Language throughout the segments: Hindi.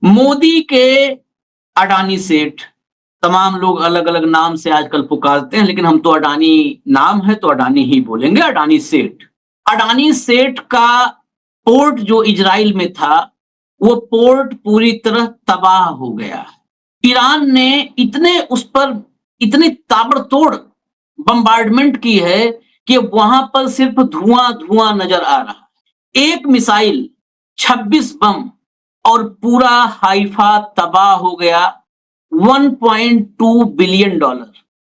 मोदी के अडानी सेठ, तमाम लोग अलग-अलग नाम से आजकल पुकारते हैं, लेकिन हम तो अडानी नाम है तो अडानी ही बोलेंगे, अडानी सेठ। अडानी सेठ का पोर्ट जो इज़राइल में था, वो पोर्ट पूरी तरह तबाह हो गया। ईरान ने उस पर इतनी ताबड़तोड़ बम्बार्डमेंट की है कि वहां पर सिर्फ धुआं-धुआं नजर आ रहा है। एक मिसाइल, 26 बम और पूरा हाइफा तबाह हो गया। $1.2 बिलियन,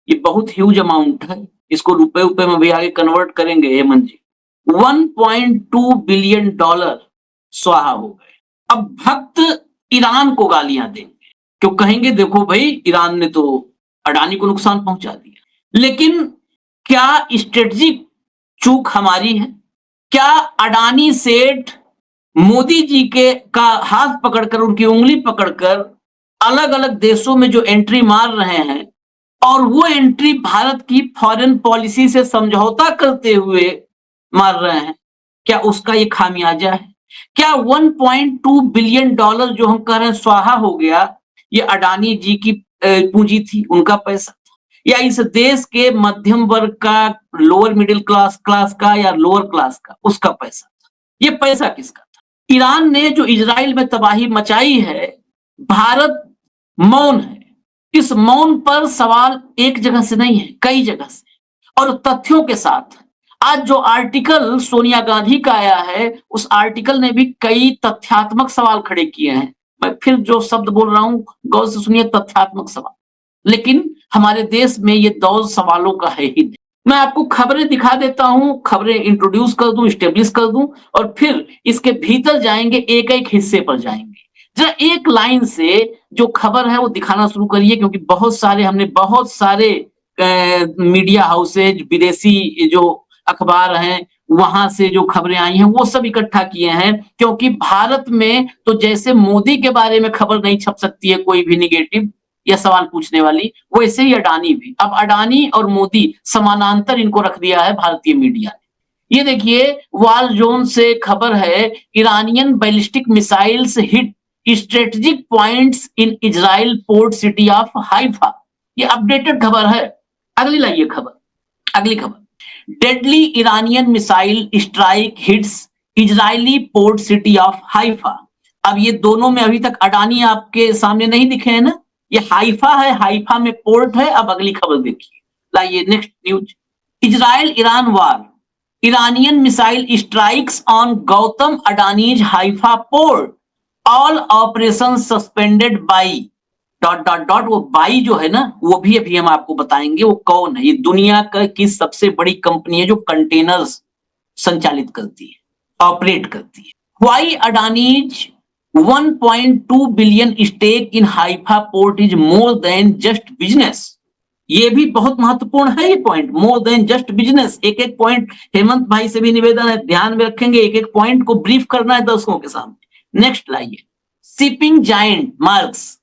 ये बहुत ह्यूज अमाउंट है। इसको रुपए में भी आगे कन्वर्ट करेंगे हेमंत जी। $1.2 बिलियन स्वाहा हो गए। अब भक्त ईरान को गालियां देंगे, क्यों कहेंगे देखो भाई ईरान ने तो अडानी को नुकसान पहुंचा दिया। लेकिन क्या स्ट्रेटेजिक चूक हमारी है? क्या अडानी सेठ मोदी जी के का हाथ पकड़कर, उनकी उंगली पकड़कर अलग-अलग देशों में जो एंट्री मार रहे हैं और वो एंट्री भारत की फॉरेन पॉलिसी से समझौता करते हुए मार रहे हैं, क्या उसका ये खामियाजा है? क्या $1.2 बिलियन जो हम कह रहे हैं स्वाहा हो गया, ये अडानी जी की पूंजी थी, उनका पैसा था, या इस देश के मध्यम वर्ग का, लोअर मिडिल क्लास का या लोअर क्लास का, उसका पैसा था? ये पैसा किसका था? ईरान ने जो इजराइल में तबाही मचाई है, भारत मौन है। इस मौन पर सवाल एक जगह से नहीं है, कई जगह से, और तथ्यों के साथ। आज जो आर्टिकल सोनिया गांधी का आया है, उस आर्टिकल ने भी कई तथ्यात्मक सवाल खड़े किए हैं। मैं फिर जो शब्द बोल रहा हूं, गौर से सुनिए, तथ्यात्मक सवाल। लेकिन हमारे देश में ये दौर सवालों का है ही नहीं। मैं आपको खबरें दिखा देता हूं, खबरें इंट्रोड्यूस कर दूं, स्टेब्लिश कर दूं, और फिर इसके भीतर जाएंगे, एक एक हिस्से पर जाएंगे। जरा एक लाइन से जो खबर है वो दिखाना शुरू करिए, क्योंकि हमने बहुत सारे मीडिया हाउसेज, विदेशी जो अखबार हैं, वहां से जो खबरें आई हैं वो सब इकट्ठा किए हैं। क्योंकि भारत में तो जैसे मोदी के बारे में खबर नहीं छप सकती है कोई भी निगेटिव या सवाल पूछने वाली, वैसे ही अडानी भी। अब अडानी और मोदी समानांतर इनको रख दिया है भारतीय मीडिया ने। ये देखिए, वॉल जोन से खबर है, Iranian ballistic missiles hit strategic points in Israel port city of Haifa. ये अपडेटेड खबर है। अगली लाइए खबर, अगली खबर, deadly Iranian missile strike hits Israeli port city of Haifa. अब ये दोनों में अभी तक अडानी आपके सामने नहीं दिखे हैं ना, ये हाइफा है, हाइफा में पोर्ट है। अब अगली खबर देखिए, लाइए next news. Israel Iran war, Iranian missile strikes on Gautam Adanis Haifa port, all operation suspended by dot. वो बाई जो है ना, वो भी अभी हम आपको बताएंगे वो कौन है। ये दुनिया की सबसे बड़ी कंपनी है जो कंटेनर्स संचालित करती है, ऑपरेट करती है। Why Adani's 1.2 billion stake in Haifa port is more than just business. ये भी बहुत महत्वपूर्ण है ये point, more than just business. एक एक पॉइंट हेमंत भाई से भी निवेदन है, ध्यान में रखेंगे, एक एक पॉइंट को ब्रीफ करना है दर्शकों के सामने। नेक्स्ट लाइए, shipping giant Maersk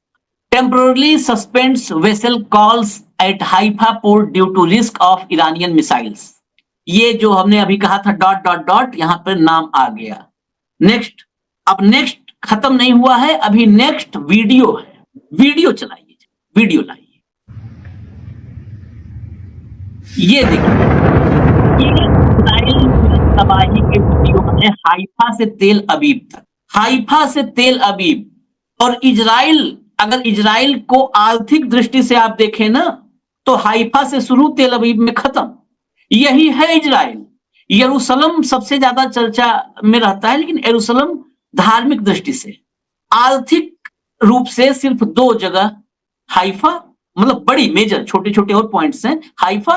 temporarily suspends vessel calls at Haifa port due to risk of Iranian missiles. ये जो हमने अभी कहा था डॉट, यहां पर नाम आ गया। नेक्स्ट, अब नेक्स्ट खत्म नहीं हुआ है, अभी नेक्स्ट वीडियो है। वीडियो चलाइए, वीडियो लाइए। ये देखिए, ये तबाही के वीडियो है हाइफा से तेल अबीब तक, हाइफा से तेल अबीब। और इजराइल, अगर इजराइल को आर्थिक दृष्टि से आप देखें ना, तो हाइफा से शुरू, तेल अबीब में खत्म। यही है इजराइल। यरूशलेम सबसे ज्यादा चर्चा में रहता है, लेकिन यरूशलेम धार्मिक दृष्टि से, आर्थिक रूप से सिर्फ दो जगह, हाइफा मतलब बड़ी मेजर, छोटे छोटे और पॉइंट्स हैं, हाइफा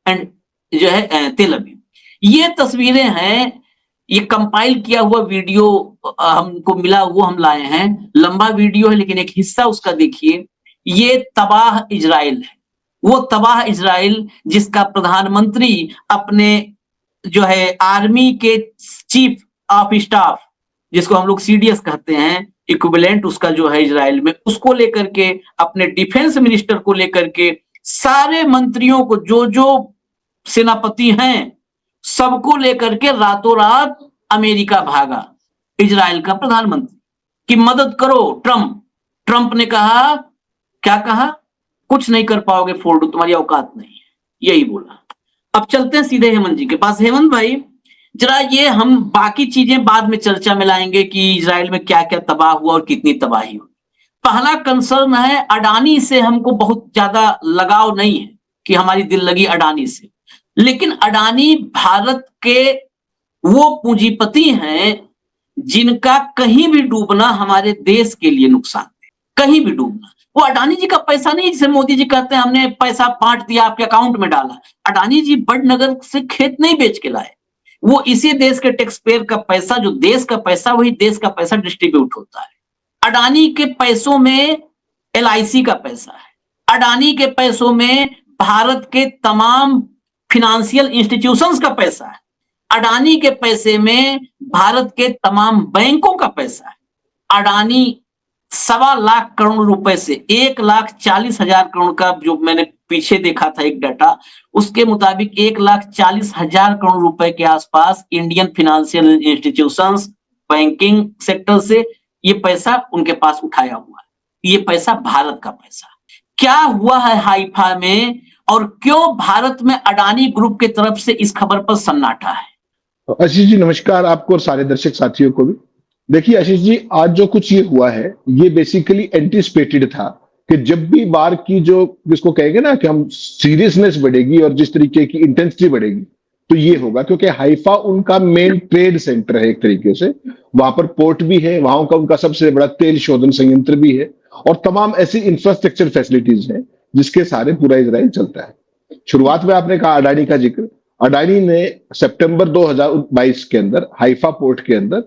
एंड जो है तेल अबीब। ये तस्वीरें हैं, ये कंपाइल किया हुआ वीडियो हमको मिला, वो हम लाए हैं। लंबा वीडियो है लेकिन एक हिस्सा उसका देखिए। ये तबाह इजराइल है, वो तबाह इजराइल जिसका प्रधानमंत्री अपने जो है आर्मी के चीफ ऑफ स्टाफ, जिसको हम लोग सीडीएस कहते हैं, इक्विवेलेंट उसका जो है इजराइल में, उसको लेकर के, अपने डिफेंस मिनिस्टर को लेकर के, सारे मंत्रियों को, जो जो सेनापति हैं, सबको लेकर के रातों रात अमेरिका भागा इजराइल का प्रधानमंत्री। कि मदद करो ट्रंप ने कहा, क्या कहा, कुछ नहीं कर पाओगे फोर्डो, तुम्हारी औकात नहीं है, यही बोला। अब चलते हैं सीधे हेमंत जी के पास। हेमंत भाई, जरा ये हम बाकी चीजें बाद में चर्चा में लाएंगे कि इजराइल में क्या क्या तबाह हुआ और कितनी तबाही हुई। पहला कंसर्न है अडानी से, हमको बहुत ज्यादा लगाव नहीं है कि हमारी दिल लगी अडानी से, लेकिन अडानी भारत के वो पूंजीपति हैं जिनका कहीं भी डूबना हमारे देश के लिए नुकसान है, कहीं भी डूबना। वो अडानी जी का पैसा नहीं, जिसे मोदी जी कहते हैं हमने पैसा बांट दिया, आपके अकाउंट में डाला। अडानी जी बड़नगर से खेत नहीं बेच के लाए, वो इसी देश के टैक्स पेयर का पैसा, जो देश का पैसा, वही देश का पैसा डिस्ट्रीब्यूट होता है। अडानी के पैसों में LIC का पैसा है, अडानी के पैसों में भारत के तमाम फिनेंशियल इंस्टीट्यूशंस का पैसा है, अडानी के पैसे में भारत के तमाम बैंकों का पैसा है। अडानी 1.25 लाख करोड़ रुपए से 1,40,000 करोड़ का, जो मैंने पीछे देखा था एक डाटा, उसके मुताबिक 1,40,000 करोड़ रुपए के आसपास Indian financial institutions, banking sector से ये पैसा उनके पास उठाया हुआ है। ये पैसा भारत का पैसा। क्या हुआ है हाइफा में और क्यों भारत में अडानी ग्रुप की तरफ से इस खबर पर सन्नाटा है? आशीष जी नमस्कार, आपको और सारे दर्शक साथियों को भी। देखिए आशीष जी, आज जो कुछ ये हुआ है ये बेसिकली एंटिसिपेटेड था कि जब भी बार की जो जिसको कहेंगे ना कि हम सीरियसनेस बढ़ेगी और जिस तरीके की इंटेंसिटी बढ़ेगी तो ये होगा, क्योंकि हाइफा उनका मेन ट्रेड सेंटर है एक तरीके से। वहां पर पोर्ट भी है, वहां का उनका सबसे बड़ा तेल शोधन संयंत्र भी है और तमाम ऐसी इंफ्रास्ट्रक्चर फैसिलिटीज हैं जिसके सारे पूरा इजराइल चलता है। शुरुआत में आपने कहा अडानी का जिक्र। अडानी ने सितंबर 2022 के अंदर हाइफा पोर्ट के अंदर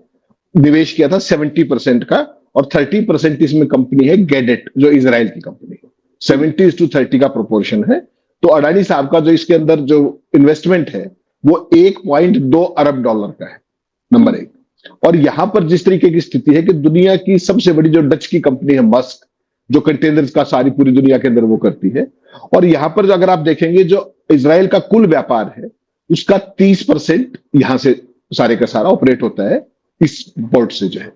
निवेश किया था 70% का, और 30% इसमें कंपनी है गेडेट, जो इजराइल की कंपनी है। 70:30 का प्रोपोर्शन है। तो अडानी साहब का जो इसके अंदर जो इन्वेस्टमेंट है वो 1.2 अरब डॉलर का है, नंबर 1। और यहां पर जिस तरीके की स्थिति है कि दुनिया की सबसे बड़ी जो डच की कंपनी है मस्क, जो कंटेनर्स का सारी पूरी दुनिया के अंदर वो करती है, और यहां पर अगर आप देखेंगे जो इजराइल का कुल व्यापार है उसका 30% यहां से सारे का सारा ऑपरेट होता है इस पोर्ट से जो है।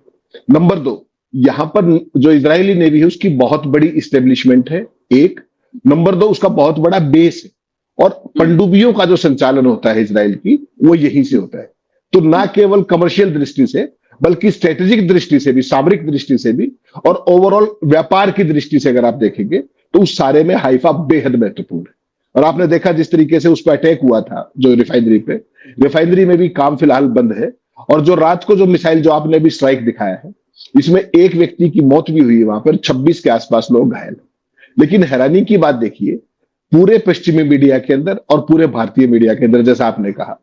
नंबर 2, यहां पर जो इजरायली नेवी है उसकी बहुत बड़ी इस्टेब्लिशमेंट है, एक। नंबर 2, उसका बहुत बड़ा बेस है और पनडुब्बियों का जो संचालन होता है इजराइल की वो यहीं से होता है। तो ना केवल कमर्शियल दृष्टि से बल्कि स्ट्रेटेजिक दृष्टि से भी, सामरिक दृष्टि से भी और ओवरऑल व्यापार की दृष्टि से अगर आप देखेंगे तो उस सारे में हाइफा बेहद महत्वपूर्ण है। और आपने देखा जिस तरीके से उस पर अटैक हुआ था जो रिफाइनरी पे, रिफाइनरी में भी काम फिलहाल बंद है। और जो रात को जो मिसाइल जो आपने भी स्ट्राइक दिखाया है इसमें एक व्यक्ति की मौत भी हुई है, वहां पर 26 के आसपास लोग घायल। लेकिन हैरानी की बात देखिए, पूरे पश्चिमी मीडिया के अंदर और पूरे भारतीय मीडिया के अंदर जैसा आपने कहा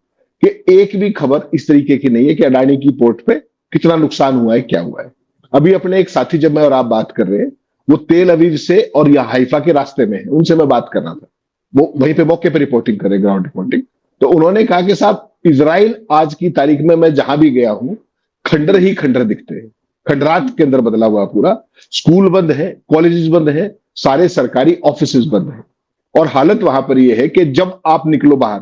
कि एक भी खबर इस तरीके की नहीं है कि अडानी की पोर्ट पे कितना नुकसान हुआ है, क्या हुआ है। अभी अपने एक साथी जब मैं और आप बात कर रहे हैं, वो तेल अवीव से और यहाँ हाइफा के रास्ते में है, उनसे मैं बात कर रहा था, वो वहीं पे मौके पे रिपोर्टिंग कर रहे, ग्राउंड रिपोर्टिंग। तो उन्होंने कहा कि साहब इजराइल आज की तारीख में मैं जहां भी गया हूं खंडर ही खंडर दिखते हैं, खंडरात के अंदर बदला हुआ पूरा। स्कूल बंद है, कॉलेजेस बंद है, सारे सरकारी ऑफिसेज बंद है। और हालत वहां पर यह है कि जब आप निकलो बाहर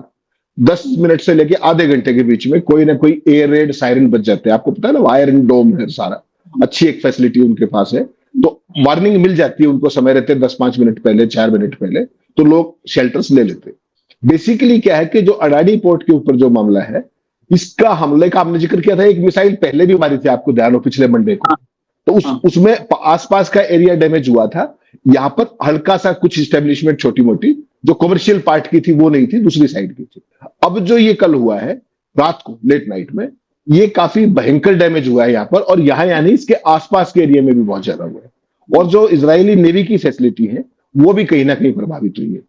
10 मिनट से लेके आधे घंटे के बीच में कोई ना कोई एयर रेड सायरन बज जाते हैं। आपको पता है ना, आयरन डोम है सारा, अच्छी एक फैसिलिटी उनके पास है, तो वार्निंग मिल जाती है उनको समय रहते 10-5 मिनट पहले, 4 मिनट पहले, तो लोग शेल्टर्स ले लेते हैं। बेसिकली क्या है कि जो अडानी पोर्ट के ऊपर जो मामला है, इसका हमले का आपने जिक्र किया था, एक मिसाइल पहले भी मारी थी, आपको ध्यान हो, पिछले मंडे को। तो उसमें आसपास का एरिया डैमेज हुआ था। यहां पर हल्का सा कुछ स्टैब्लिशमेंट छोटी मोटी जो कमर्शियल पार्ट की थी वो नहीं थी, दूसरी साइड की थी। अब जो ये कल हुआ है रात को लेट नाइट में, ये काफी भयंकर डैमेज हुआ है यहाँ पर, और यहाँ यानी इसके आसपास के एरिया में भी बहुत ज्यादा हुआ है। और जो इजरायली नेवी की फैसिलिटी है वो भी कहीं ना कहीं प्रभावित हुई है।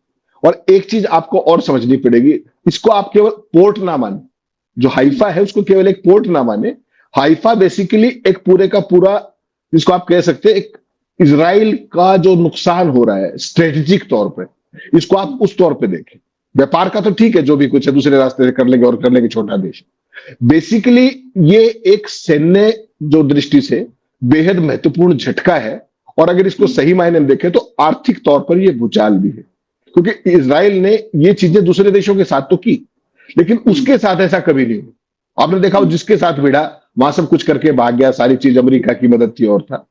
और एक चीज आपको और समझनी पड़ेगी, इसको आप केवल पोर्ट ना माने, जो हाइफा है उसको केवल एक पोर्ट ना माने। हाइफा बेसिकली एक पूरे का पूरा, जिसको आप कह सकते हैं एक इजराइल का जो नुकसान हो रहा है स्ट्रेटेजिक तौर पे, इसको आप उस तौर पे देखें। व्यापार का तो ठीक है, जो भी कुछ है दूसरे रास्ते से कर लेंगे और कर लेंगे, छोटा देश। बेसिकली ये एक सैन्य जो दृष्टि से बेहद महत्वपूर्ण झटका है। और अगर इसको सही मायने में देखें तो आर्थिक तौर पर यह भूचाल भी है, क्योंकि इजराइल ने ये चीजें दूसरे देशों के साथ तो की, लेकिन उसके साथ ऐसा कभी नहीं हुआ। आपने देखा जिसके साथ भिड़ा वहां सब कुछ करके भाग गया, सारी चीज अमेरिका की मदद थी और था।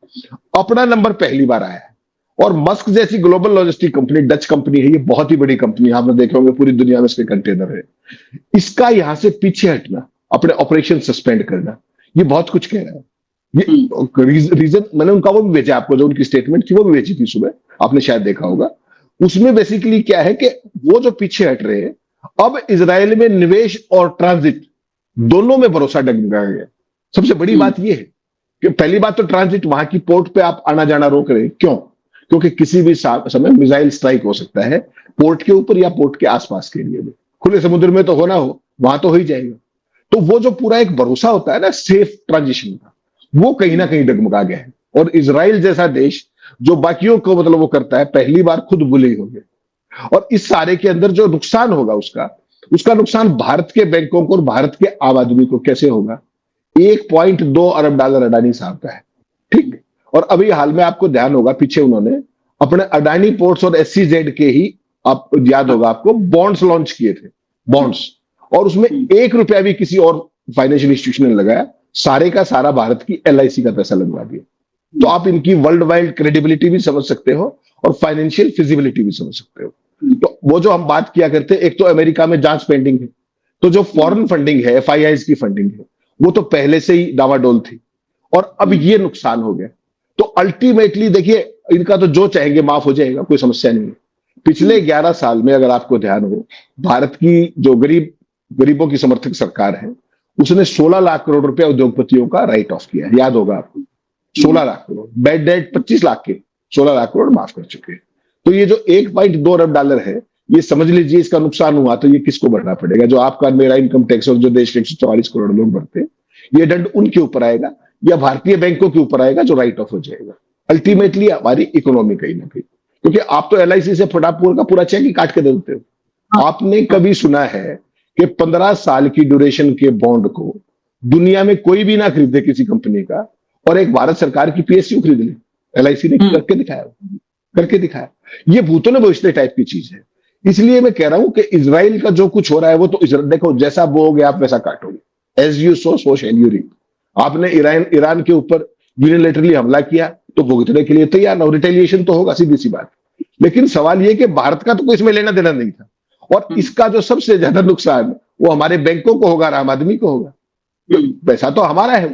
अपना नंबर पहली बार आया है। और मस्क जैसी global logistic company, Dutch company है, ये बहुत ही बड़ी कंपनी है, आपने देखे होंगे पूरी दुनिया में इसके कंटेनर है। इसका यहां से पीछे हटना, अपने ऑपरेशन सस्पेंड करना, ये बहुत कुछ कह रहा है। ये रीजन मैंने उनका वो भी भेजा आपको, जो उनकी स्टेटमेंट थी वो भी भेजी थी सुबह, आपने शायद देखा होगा। उसमें बेसिकली क्या है कि वो जो पीछे हट रहे हैं, अब इजराइल में निवेश और ट्रांजिट दोनों में भरोसा डगमगा गया। सबसे बड़ी बात यह है कि पहली बात तो ट्रांजिट, वहां की पोर्ट पे आप आना जाना रोक रहे हैं, क्यों? क्योंकि किसी भी समय मिसाइल स्ट्राइक हो सकता है पोर्ट के ऊपर या पोर्ट के आसपास के लिए भी। खुले समुद्र में तो होना हो, वहां तो हो ही जाएगा। तो वो जो पूरा एक भरोसा होता है ना सेफ ट्रांजिशन का, वो कहीं ना कहीं डगमगा गया है। और इजराइल जैसा देश जो बाकियों को मतलब वो करता है, पहली बार खुद बुली हो गए। और इस सारे के अंदर जो नुकसान होगा उसका उसका नुकसान भारत के बैंकों को और भारत के आम आदमी को कैसे होगा? 1.2 अरब डॉलर अडानी साहब का है, ठीक। और अभी हाल में आपको ध्यान होगा, पीछे उन्होंने अपने अडानी पोर्ट्स और SEZ के ही, आप याद होगा आपको, बॉन्ड्स लॉन्च किए थे, बॉन्ड्स। और उसमें 1 रुपया भी किसी और फाइनेंशियल इंस्टीट्यूशन ने लगाया, सारे का सारा भारत की LIC का पैसा लगवा दिया। तो आप इनकी वर्ल्ड वाइड क्रेडिबिलिटी भी समझ सकते हो और फाइनेंशियल फिजिबिलिटी भी समझ सकते हो। तो वो जो हम बात किया करते, एक तो अमेरिका में जांच पेंडिंग है, तो जो फॉरेन फंडिंग है, FIIs की फंडिंग है, वो तो पहले से ही डावाडोल थी, और अब ये नुकसान हो गया। तो अल्टीमेटली देखिए, इनका तो जो चाहेंगे माफ हो जाएगा, कोई समस्या नहीं है। पिछले 11 साल में अगर आपको ध्यान हो, भारत की जो गरीबों की समर्थक सरकार है, उसने 16 लाख करोड़ रुपया उद्योगपतियों का राइट ऑफ किया है, याद होगा आपको, 16 लाख करोड़। बैड डेट 25 लाख के 16 लाख करोड़ माफ कर चुके हैं। तो ये जो 1.2 अरब डॉलर है, ये समझ लीजिए इसका नुकसान हुआ तो ये किसको भरना पड़ेगा? जो आपका मेरा इनकम टैक्स और जो देश के 144 करोड़ लोग भरते हैं, ये दंड उनके ऊपर आएगा या भारतीय बैंकों के ऊपर आएगा जो राइट ऑफ हो जाएगा। अल्टीमेटली हमारी इकोनॉमी कहीं ना कहीं, क्योंकि आप तो LIC से फटाफट का पूरा चेक ही काट के दे देते हो। आपने कभी सुना है कि 15 साल की ड्यूरेशन के बॉन्ड को दुनिया में कोई भी ना खरीदे किसी कंपनी का, और एक भारत सरकार की PSU खरीद ली? LIC ने करके दिखाया। ये भूतों ने भविष्य टाइप की चीज है। इसलिए मैं कह रहा हूं कि इजराइल का जो कुछ हो रहा है वो तो देखो, जैसा बोओगे आप वैसा काटोगे। As you sow so shall you reap. आपने ईरान के ऊपर यूनिलेटरली हमला किया तो भुगतने के लिए तैयार ना हो, रिटेलिएशन तो होगा, सीधी सी बात। लेकिन सवाल यह कि भारत का तो कोई इसमें लेना देना नहीं था, और इसका जो सबसे ज्यादा नुकसान वो हमारे बैंकों को होगा, आम आदमी को होगा। पैसा तो हमारा है,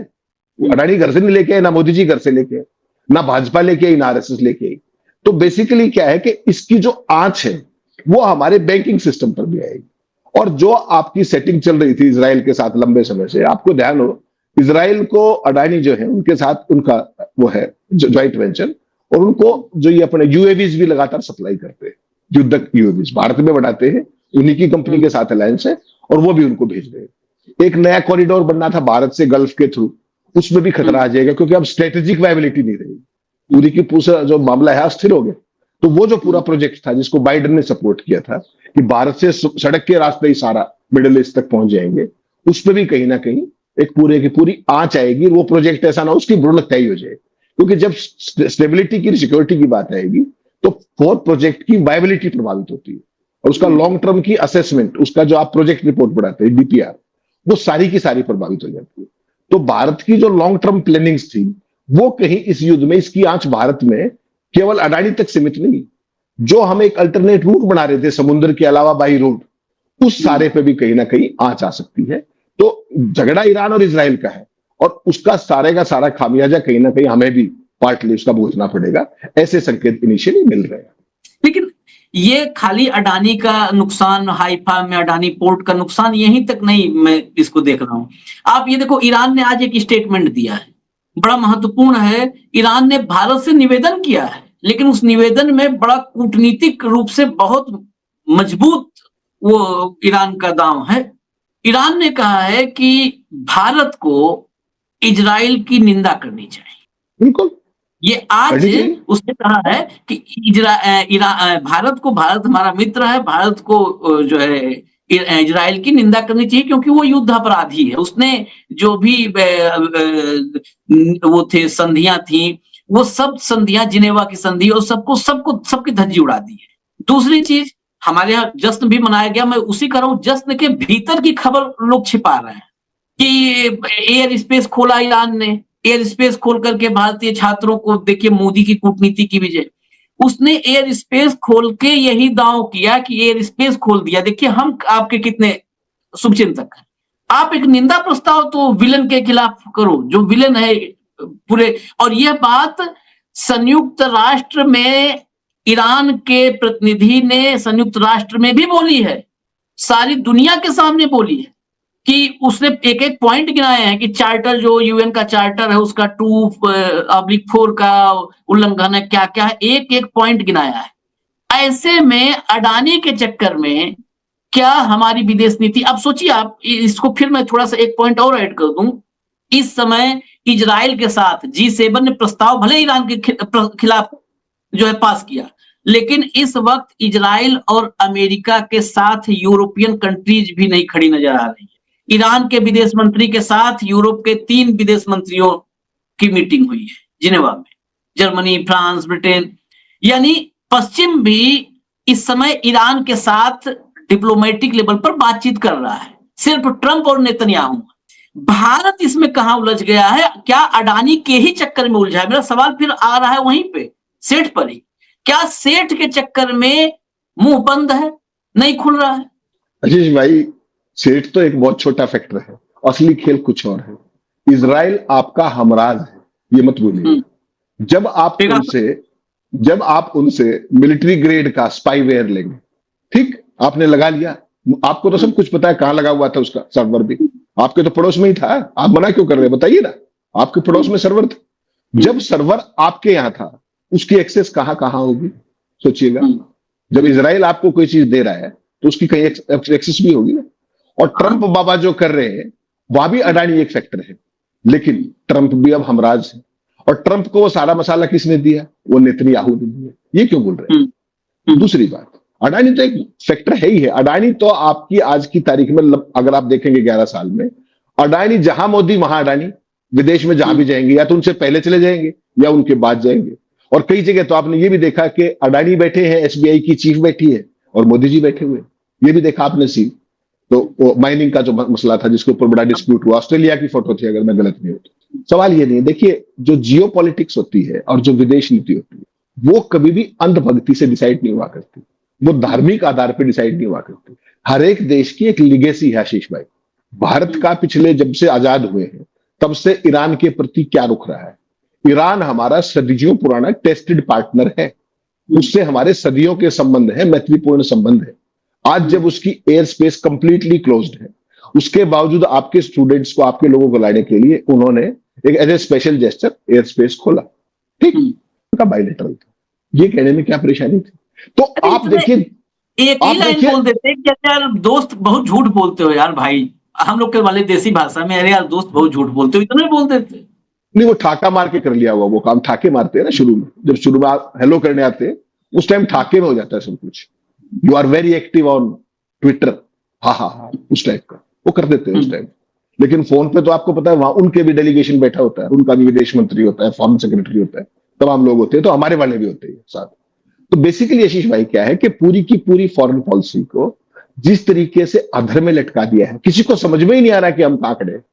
वो अडानी घर से नहीं लेके आए, ना मोदी जी घर से लेके आए, ना भाजपा लेके आई, ना RSS लेके आई। तो बेसिकली क्या है कि इसकी जो आंच है वो हमारे बैंकिंग सिस्टम पर भी आएगी। और जो आपकी सेटिंग चल रही थी इजराइल के साथ लंबे समय से, आपको ध्यान हो, इजराइल को अडानी जो है उनके साथ उनका वो है ज्वाइंट वेंचर, और उनको जो ये अपने UAVs भी लगातार सप्लाई करते हैं, युद्धक UAVs भारत में बनाते हैं, उन्हीं की कंपनी के साथ अलायंस है, और वो भी उनको भेज रहे हैं। एक नया कॉरिडोर बनना था भारत से गल्फ के थ्रू, उसमें भी खतरा आ जाएगा, क्योंकि अब स्ट्रेटेजिक वायबिलिटी नहीं रहेगी, पूरी की पूरा जो मामला है अस्थिर हो गया। तो वो जो पूरा प्रोजेक्ट था जिसको बाइडेन ने सपोर्ट किया था कि भारत से सड़क के रास्ते ही सारा मिडिल ईस्ट तक पहुंच जाएंगे, उसमें भी कहीं ना कहीं एक पूरे की पूरी आंच आएगी। वो प्रोजेक्ट ऐसा ना उसकी भ्रूण हत्या ही हो जाए, क्योंकि जब स्टेबिलिटी की, सिक्योरिटी की बात आएगी तो 4 प्रोजेक्ट की वायबिलिटी प्रभावित होती है, और उसका लॉन्ग टर्म की असेसमेंट, उसका जो आप प्रोजेक्ट रिपोर्ट बढ़ाते हैं DPR, वो सारी की सारी प्रभावित हो जाती है। तो भारत की जो लॉन्ग टर्म प्लानिंग्स थी वो कहीं इस युद्ध में, इसकी आंच भारत में केवल अडानी तक सीमित नहीं, जो हम एक अल्टरनेट रूट बना रहे थे समुद्र के अलावा बाई रूट, उस सारे पे भी कहीं ना कहीं आंच आ सकती है। तो झगड़ा ईरान और इजराइल का है, और उसका सारे का सारा खामियाजा कहीं ना कहीं हमें भी पार्टली उसका भुगतना पड़ेगा, ऐसे संकेत इनिशियली मिल रहे हैं। लेकिन ये खाली अडानी का नुकसान, हाइफा में अडानी पोर्ट का नुकसान यहीं तक नहीं मैं इसको देख रहा हूं। आप ये देखो, ईरान ने आज एक स्टेटमेंट दिया है, बड़ा महत्वपूर्ण है। ईरान ने भारत से निवेदन किया है, लेकिन उस निवेदन में बड़ा कूटनीतिक रूप से बहुत मजबूत वो ईरान का दांव है। ईरान ने कहा है कि भारत को इजराइल की निंदा करनी चाहिए। बिल्कुल, ये आज उसने कहा है कि भारत हमारा मित्र है, भारत को जो है इजराइल की निंदा करनी चाहिए, क्योंकि वो युद्ध अपराधी है। उसने जो भी वो थे संधियां थी, वो सब संधियां, जिनेवा की संधि, और सबकी धज्जी उड़ा दी है। दूसरी चीज, हमारे यहाँ जश्न भी मनाया गया, मैं उसी कर रहा हूं, जश्न के भीतर की खबर लोग छिपा रहे हैं। कि एयर स्पेस खोला ईरान ने, एयर स्पेस खोल करके भारतीय छात्रों को, देखिए मोदी की कूटनीति की विजय, उसने एयर स्पेस खोल के यही दांव किया कि एयर स्पेस खोल दिया, देखिए हम आपके कितने शुभचिंतक हैं। आप एक निंदा प्रस्ताव तो विलन के खिलाफ करो, जो विलन है पूरे, और यह बात संयुक्त राष्ट्र में ईरान के प्रतिनिधि ने संयुक्त राष्ट्र में भी बोली है, सारी दुनिया के सामने बोली है कि उसने एक एक पॉइंट गिनाए हैं कि चार्टर, जो यूएन का चार्टर है उसका 2/4 का उल्लंघन है, क्या क्या है, एक एक पॉइंट गिनाया है। ऐसे में अडानी के चक्कर में क्या हमारी विदेश नीति, अब सोचिए आप इसको, फिर मैं थोड़ा सा एक पॉइंट और ऐड कर दूं, इस समय इजराइल के साथ G7 ने प्रस्ताव भले ईरान के खिलाफ जो है पास किया, लेकिन इस वक्त इजराइल और अमेरिका के साथ यूरोपियन कंट्रीज भी नहीं खड़ी नजर आ रही है। ईरान के विदेश मंत्री के साथ यूरोप के 3 विदेश मंत्रियों की मीटिंग हुई है जिनेवा में, जर्मनी, फ्रांस, ब्रिटेन, यानी पश्चिम भी इस समय ईरान के साथ डिप्लोमेटिक लेवल पर बातचीत कर रहा है, सिर्फ ट्रंप और नेतन्याहू। भारत इसमें कहां उलझ गया है? क्या अडानी के ही चक्कर में उलझा है? मेरा सवाल फिर आ रहा है वहीं पे, सेठ पर ही। क्या सेठ के चक्कर में मुंह बंद है, नहीं खुल रहा है? आशीष भाई, सेठ तो एक बहुत छोटा फैक्टर है, असली खेल कुछ और है। इजराइल आपका हमराज है, ये मत भूलिए। जब आप उनसे मिलिट्री ग्रेड का स्पाईवेयर लेंगे, ठीक, आपने लगा लिया, आपको तो सब कुछ पता है कहां लगा हुआ था उसका सर्वर भी, आपके तो पड़ोस में ही था, आप मना क्यों कर रहे हैं बताइए ना, आपके पड़ोस में सर्वर था। जब सर्वर आपके यहां था, उसकी एक्सेस कहां कहां होगी सोचिएगा। जब इजराइल आपको कोई चीज दे रहा है तो उसकी कहीं एक्सेस भी होगी ना। और ट्रंप बाबा जो कर रहे हैं, वहां भी अडानी एक फैक्टर है, लेकिन ट्रंप भी अब हमराज है। और ट्रंप को वो सारा मसाला किसने दिया? वो नेतन्याहू ने दिया। ये क्यों बोल रहे हैं? दूसरी बात, अडानी तो एक फैक्टर है ही है। अडानी तो आपकी आज की तारीख में, अगर आप देखेंगे 11 साल में, अडानी जहां मोदी वहां अडानी, विदेश में जहां भी जाएंगे या तो उनसे पहले चले जाएंगे या उनके बाद जाएंगे। और कई जगह तो आपने ये भी देखा कि अडानी बैठे हैं, एसबीआई की चीफ बैठी है और मोदी जी बैठे हुए, ये भी देखा आपने सी। तो माइनिंग का जो मसला था जिसके ऊपर बड़ा डिस्प्यूट हुआ, ऑस्ट्रेलिया की फोटो थी अगर मैं गलत नहीं हूं तो। सवाल ये नहीं है, देखिए जो जियो पॉलिटिक्स होती है और जो विदेश नीति होती है, वो कभी भी अंधभक्ति से डिसाइड नहीं हुआ करती, वो धार्मिक आधार पर डिसाइड नहीं हुआ करती। हर एक देश की एक लिगेसी है आशीष भाई। भारत का पिछले जब से आजाद हुए हैं तब से ईरान के प्रति क्या रुख रहा है? ईरान हमारा सदियों पुराना टेस्टेड पार्टनर है, उससे हमारे सदियों के संबंध है, मैत्रीपूर्ण संबंध है। आज जब उसकी एयर स्पेस कंप्लीटली क्लोज्ड है, उसके बावजूद आपके स्टूडेंट्स को, आपके लोगों को लाने के लिए उन्होंने एक as a special gesture air space खोला, ठीक, उनका बायलैटरल था। ये कहने में क्या परेशानी थी? तो आप देखिए, एक ही लाइन बोल देते कि यार दोस्त बहुत झूठ बोलते हो यार भाई, हम लोग के वाले देसी भाषा में, अरे यार दोस्त बहुत झूठ बोलते हो, इतना बोल देते। नहीं, वो ठाका मार के कर लिया हुआ वो काम, ठाके मारते हैं ना शुरू में, जब शुरू में आप हेलो करने आते हैं उस टाइम ठाके में हो जाता है सब कुछ। You are very active on Twitter, हाँ, उस टाइप का वो कर देते हैं उस टाइम। लेकिन फोन पे तो आपको पता है वहां उनके भी डेलीगेशन बैठा होता है, उनका भी विदेश मंत्री होता है, फॉरेन सेक्रेटरी होता है, तमाम लोग होते हैं, तो हमारे वाले भी होते हैं साथ। तो बेसिकली आशीष भाई क्या है कि पूरी की पूरी फॉरेन पॉलिसी को जिस तरीके से अधर में लटका दिया है, किसी को समझ में ही नहीं आ रहा कि हम कहां खड़े हैं।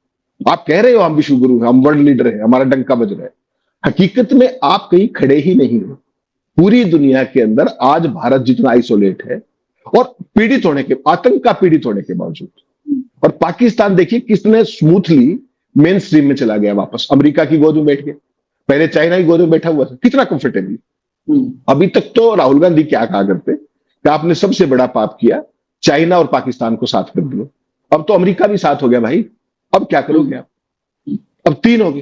आप कह रहे हो हम विश्व गुरु हैं, हम वर्ल्ड लीडर हैं, हमारा डंका बज रहा है, हकीकत में आप कहीं खड़े ही नहीं हो। पूरी दुनिया के अंदर आज भारत जितना आइसोलेट है और पीड़ित होने के, आतंक का पीड़ित होने के बावजूद, और पाकिस्तान देखिए कितने स्मूथली मेन स्ट्रीम में चला गया वापस, अमेरिका की गोद में बैठ गया, पहले चाइना की गोद में बैठा हुआ था, कितना कंफर्टेबली। अभी तक तो राहुल गांधी क्या कहा करते कि आपने सबसे बड़ा पाप किया, चाइना और पाकिस्तान को साथ कर दिया। अब तो अमेरिका भी साथ हो गया भाई, अब क्या करोगे आप? अब 3 हो गए।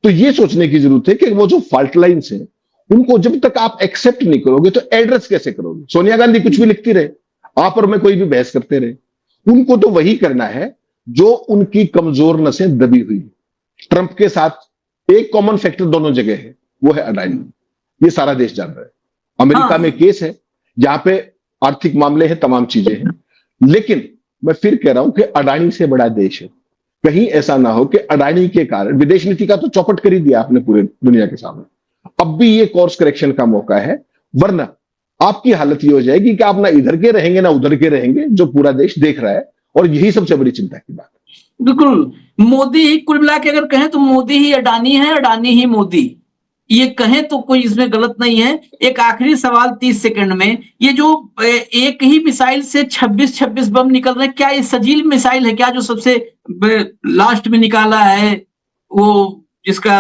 तो ये सोचने की जरूरत है कि वो जो फॉल्ट लाइन्स हैं उनको जब तक आप एक्सेप्ट नहीं करोगे तो एड्रेस कैसे करोगे? सोनिया गांधी कुछ भी लिखती रहे, आप और मैं कोई भी बहस करते रहे, उनको तो वही करना है जो उनकी कमजोर नसें दबी हुई। ट्रंप के साथ एक कॉमन फैक्टर दोनों जगह है, वो है अडानी। ये सारा देश जान रहा है। अमेरिका में केस है जहां पे आर्थिक मामले हैं, तमाम चीजें हैं, लेकिन मैं फिर कह रहा हूं कि अडानी से बड़ा देश है। कहीं ऐसा ना हो कि अडानी के कारण, विदेश नीति का तो चौपट कर ही दिया आपने पूरे दुनिया के सामने, अब भी ये कोर्स करेक्शन का मौका है, वरना आपकी हालत ये हो जाएगी कि आप ना इधर के रहेंगे ना उधर के रहेंगे, जो पूरा देश देख रहा है। और यही सबसे बड़ी चिंता की बात है। बिल्कुल। मोदी ही कुल मिला के अगर कहें तो मोदी ही अडानी है, अडानी ही मोदी, ये कहें तो कोई इसमें गलत नहीं है। एक आखिरी सवाल 30 सेकंड में, ये जो एक ही मिसाइल से 26 बम निकल रहे हैं, क्या ये सजील मिसाइल है क्या, जो सबसे लास्ट में निकाला है, वो जिसका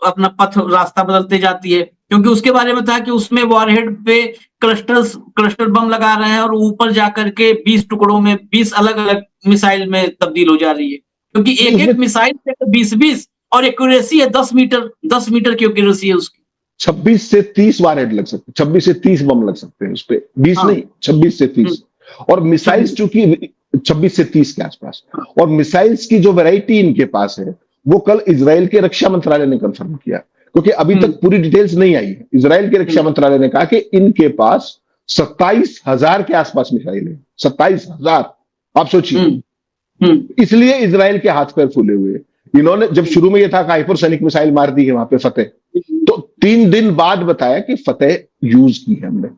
अपना पथ रास्ता बदलते जाती है? क्योंकि उसके बारे में था कि उसमें वॉरहेड पे क्लस्टर बम लगा रहे हैं और ऊपर जाकर के 20 टुकड़ों में 20 अलग अलग मिसाइल में तब्दील हो जा रही है, क्योंकि एक एक मिसाइल से 20-20 और एक्यूरेसी है 10 मीटर की एक्यूरेसी है उसकी। 26 से 30 वारहेड लग सकते हैं, 26 से 30 बम लग सकते हैं उस पे, 20 नहीं 26 से 30। और मिसाइल्स चूंकि 26 से 30 के आसपास, और मिसाइल्स की जो वैरायटी इनके पास है वो कल इजराइल के रक्षा मंत्रालय ने कंफर्म किया, क्योंकि अभी तक पूरी डिटेल्स नहीं आई है। इजराइल के रक्षा मंत्रालय ने कहा कि इनके पास 27,000 के आसपास मिसाइल है, 27,000। आप सोचिए, इसलिए इजराइल के हाथ पैर फूले हुए। इन्होंने जब शुरू में यह था कि हाइपरसोनिक मिसाइल मार दी है वहां पे फतेह, तो 3 दिन बाद बताया कि फतेह यूज की है हमने,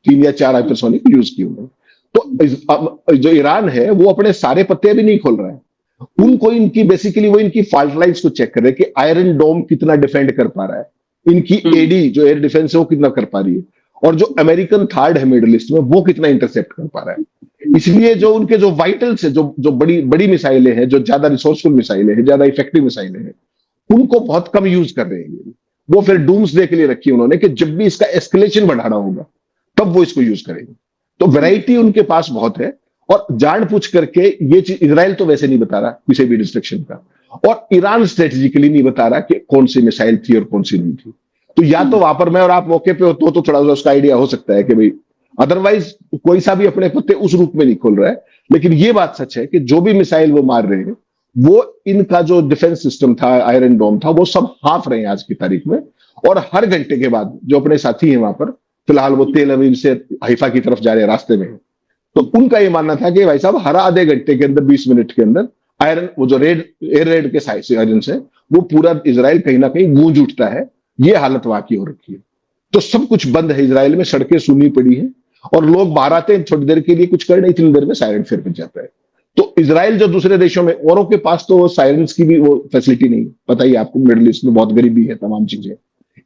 3 या 4 हाइपरसोनिक यूज की हमने। तो जो ईरान है वो अपने सारे पत्ते भी नहीं खोल रहा है, उनको इनकी बेसिकली वो इनकी फॉल्ट लाइन्स को चेक कर रहे हैं कि आयरन डोम कितना डिफेंड कर पा रहा है, इनकी एडी जो एयर डिफेंस है वो कितना कर पा रही है, और जो अमेरिकन थर्ड है मिडल ईस्ट में वो कितना इंटरसेप्ट कर पा रहा है। इसलिए जो उनके जो वाइटल्स है, जो बड़ी बड़ी मिसाइलें हैं, जो ज्यादा रिसोर्सफुल मिसाइलें हैं, ज्यादा इफेक्टिव मिसाइलें हैं, उनको बहुत कम यूज कर रहे हैं। वो फिर डूम्सडे के लिए रखी उन्होंने कि जब भी इसका एस्केलेशन बढ़ाना होगा तब वो इसको यूज करेंगे। तो वैरायटी उनके पास बहुत है, और जान पूछ करके ये चीज इजराइल तो वैसे नहीं बता रहा किसी भी डिस्ट्रक्शन का, और ईरान स्ट्रेटेजिकली नहीं बता रहा कि कौन सी मिसाइल थी और कौन सी नहीं थी। तो या तो वहां पर मैं और आप मौके पे हो तो थोड़ा सा उसका आइडिया हो सकता है कि भाई, अदरवाइज कोई सा भी अपने पत्ते उस रूप में नहीं खोल रहा है। लेकिन ये बात सच है कि जो भी मिसाइल वो मार रहे हैं, वो इनका जो डिफेंस सिस्टम था, आयरन डोम था, वो सब हाफ रहे हैं आज की तारीख में। और हर घंटे के बाद जो अपने साथी हैं वहां पर, फिलहाल वो तेल अवीव से हाइफा की तरफ जा रहे हैं, रास्ते में, तो उनका ये मानना था कि भाई साहब हर आधे घंटे के अंदर 20 मिनट के अंदर आयरन, वो जो एयर रेड के साइड से वो पूरा इजराइल कहीं ना कहीं गूंज उठता है। ये हालत वहां की हो रखी है। तो सब कुछ बंद है इजराइल में, सड़कें सूनी पड़ी है, और लोग बाहर आते हैं थोड़ी देर के लिए, कुछ कर नहीं, इतनी देर में सायरन फिर बज जाता है। तो इजराइल जो दूसरे देशों में, औरों के पास तो सायरन्स की भी वो फैसिलिटी नहीं, पता ही आपको, मिडिल ईस्ट में बहुत गरीबी है, तमाम चीजें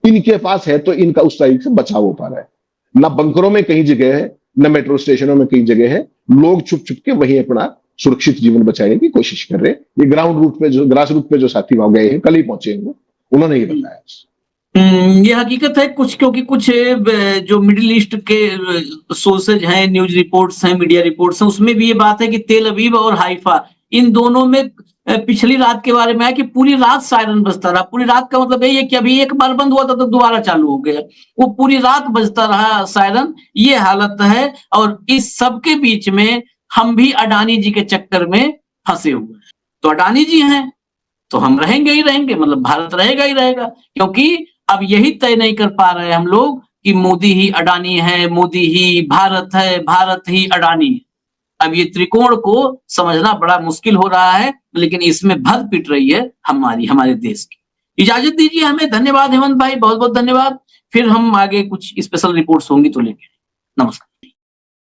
इनके पास है, तो इनका उस तरीके से बचाव हो पा रहा है। ना बंकरों में कहीं जगह है, न मेट्रो स्टेशनों में कहीं जगह है, लोग छुप छुप के वहीं अपना सुरक्षित जीवन बचाने की कोशिश कर रहे हैं। ये ग्राउंड रूट पे जो, ग्रास रूट पे जो साथी वहां गए हैं, कल ही पहुंचे हैं, उन्होंने ये बताया। ये हकीकत है कुछ, क्योंकि कुछ जो मिडिल ईस्ट के सोर्सेज हैं, न्यूज रिपोर्ट्स हैं, मीडिया रिपोर्ट्स हैं, उसमें भी ये बात है कि तेल अवीव और हाइफा, इन दोनों में पिछली रात के बारे में है कि पूरी रात सायरन बजता रहा। पूरी रात का मतलब यही है कि अभी एक बार बंद हुआ था तो दोबारा चालू हो गया, वो पूरी रात बजता रहा सायरन। ये हालत है, और इस सब के बीच में हम भी अडानी जी के चक्कर में फंसे हुए हैं। तो अडानी जी हैं तो हम रहेंगे ही रहेंगे, मतलब भारत रहेगा ही रहेगा, क्योंकि अब यही तय नहीं कर पा रहे हम लोग कि मोदी ही अडानी है, मोदी ही भारत है, भारत ही अडानी है। अब ये त्रिकोण को समझना बड़ा मुश्किल हो रहा है, लेकिन इसमें भद पिट रही है हमारे देश की। इजाजत दीजिए हमें। धन्यवाद हेमंत भाई, बहुत बहुत धन्यवाद। फिर हम आगे कुछ स्पेशल रिपोर्ट्स होंगी तो लेंगे। नमस्कार।